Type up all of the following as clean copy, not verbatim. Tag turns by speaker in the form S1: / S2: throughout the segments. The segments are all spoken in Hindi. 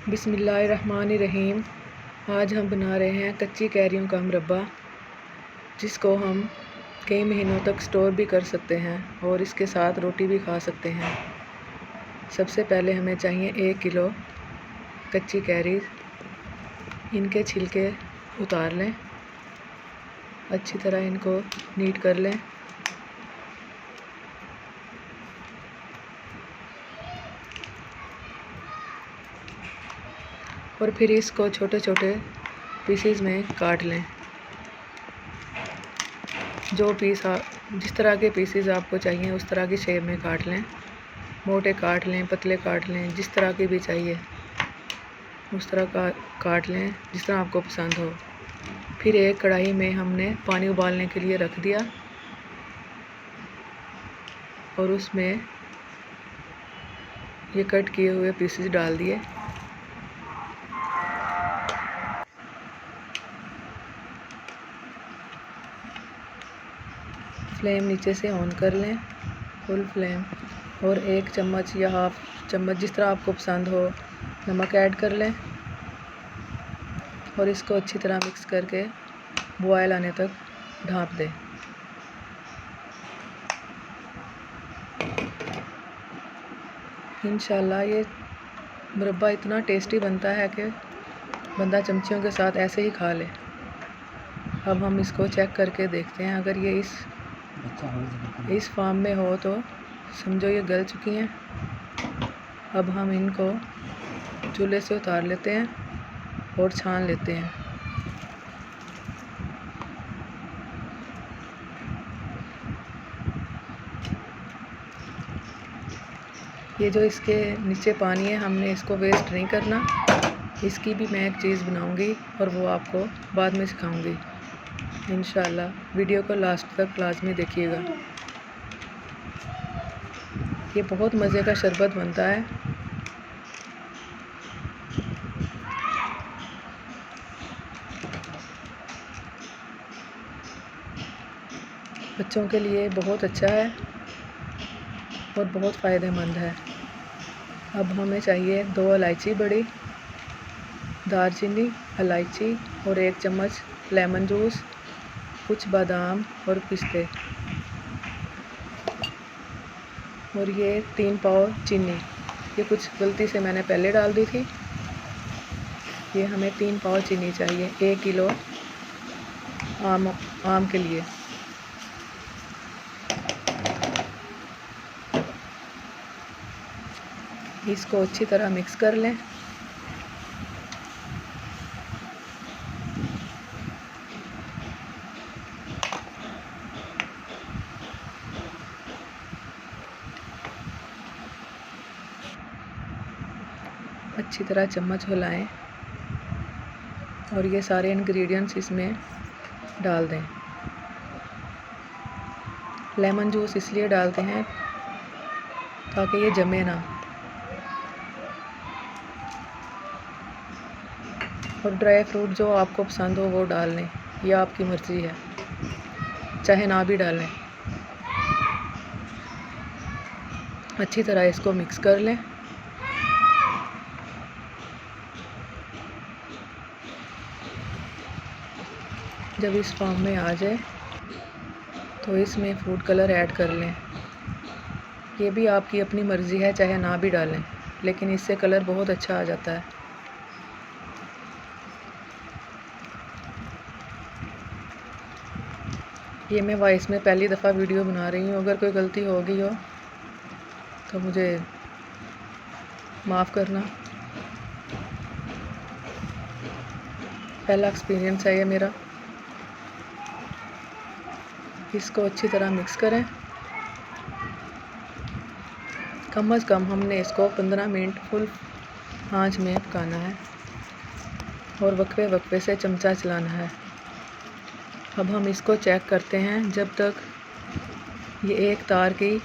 S1: बिस्मिल्लाहिर्रहमानिर्रहीम। आज हम बना रहे हैं कच्ची कैरियों का मुरब्बा, जिसको हम कई महीनों तक स्टोर भी कर सकते हैं और इसके साथ रोटी भी खा सकते हैं। सबसे पहले हमें चाहिए 1 किलो कच्ची कैरी। इनके छिलके उतार लें, अच्छी तरह इनको नीट कर लें। और फिर इसको छोटे छोटे पीसेस में काट लें। जिस तरह के पीसेस आपको चाहिए उस तरह की शेप में काट लें। मोटे काट लें, पतले काट लें, जिस तरह के भी चाहिए उस तरह का काट लें, जिस तरह आपको पसंद हो। फिर एक कढ़ाई में हमने पानी उबालने के लिए रख दिया और उसमें ये कट किए हुए पीसेस डाल दिए। फ्लेम नीचे से ऑन कर लें, फुल फ्लेम। और 1 चम्मच या हाफ चम्मच, जिस तरह आपको पसंद हो, नमक ऐड कर लें और इसको अच्छी तरह मिक्स करके बॉयल आने तक ढाँप दें। इंशाल्लाह ये मुरब्बा इतना टेस्टी बनता है कि बंदा चमचियों के साथ ऐसे ही खा ले। अब हम इसको चेक करके देखते हैं। अगर ये इस फार्म में हो तो समझो ये गल चुकी हैं। अब हम इनको चूल्हे से उतार लेते हैं और छान लेते हैं। ये जो इसके नीचे पानी है, हमने इसको वेस्ट नहीं करना। इसकी भी मैं एक चीज़ बनाऊंगी और वो आपको बाद में सिखाऊंगी इंशाल्लाह। वीडियो को लास्ट तक लाजमी देखिएगा। ये बहुत मज़े का शरबत बनता है। बच्चों के लिए बहुत अच्छा है और बहुत फ़ायदेमंद है। अब हमें चाहिए 2 इलायची बड़ी, दालचीनी, इलायची और 1 चम्मच लेमन जूस, कुछ बादाम और पिस्ते, और ये 3 पाव चीनी। ये कुछ गलती से मैंने पहले डाल दी थी। ये हमें 3 पाव चीनी चाहिए 1 किलो आम के लिए। इसको अच्छी तरह मिक्स कर लें। अच्छी तरह चम्मच हिलाएं और ये सारे इंग्रेडिएंट्स इसमें डाल दें। लेमन जूस इसलिए डालते हैं ताकि ये जमे ना। और ड्राई फ्रूट जो आपको पसंद हो वो डाल लें, यह आपकी मर्ज़ी है, चाहे ना भी डालें। अच्छी तरह इसको मिक्स कर लें। जब इस फॉर्म में आ जाए तो इसमें फूड कलर ऐड कर लें। ये भी आपकी अपनी मर्ज़ी है, चाहे ना भी डालें, लेकिन इससे कलर बहुत अच्छा आ जाता है। ये मैं वॉइस में पहली दफ़ा वीडियो बना रही हूँ। अगर कोई गलती हो गई हो तो मुझे माफ़ करना। पहला एक्सपीरियंस है ये मेरा। इसको अच्छी तरह मिक्स करें। कम अज़ कम हमने इसको 15 मिनट फुल आंच में पकाना है और वक्फे वक्फे से चमचा चलाना है। अब हम इसको चेक करते हैं। जब तक ये एक तार की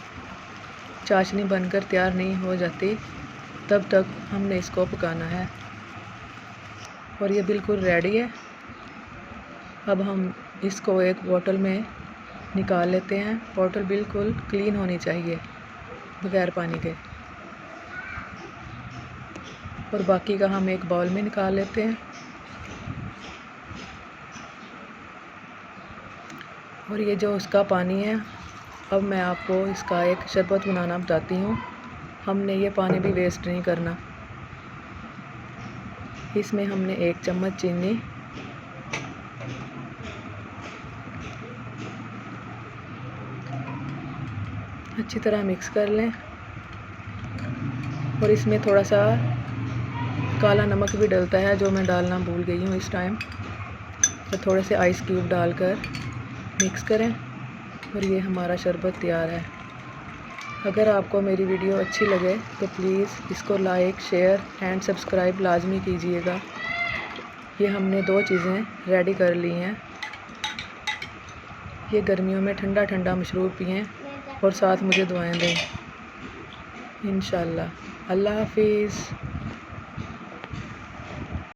S1: चाशनी बनकर तैयार नहीं हो जाती तब तक हमने इसको पकाना है। और ये बिल्कुल रेडी है। अब हम इसको एक बोतल में निकाल लेते हैं। बोतल बिल्कुल क्लीन होनी चाहिए, बगैर पानी के। और बाकी का हम एक बाउल में निकाल लेते हैं। और ये जो उसका पानी है, अब मैं आपको इसका एक शरबत बनाना बताती हूँ। हमने ये पानी भी वेस्ट नहीं करना। इसमें हमने 1 चम्मच चीनी, अच्छी तरह मिक्स कर लें। और इसमें थोड़ा सा काला नमक भी डलता है, जो मैं डालना भूल गई हूँ इस टाइम। तो थोड़े से आइस क्यूब डालकर मिक्स करें और ये हमारा शरबत तैयार है। अगर आपको मेरी वीडियो अच्छी लगे तो प्लीज़ इसको लाइक, शेयर एंड सब्सक्राइब लाजमी कीजिएगा। ये हमने 2 चीज़ें रेडी कर ली हैं। ये गर्मियों में ठंडा ठंडा मशरूब पिएं और साथ मुझे दुआएं दें। इंशाल्लाह। अल्लाह हाफिज़।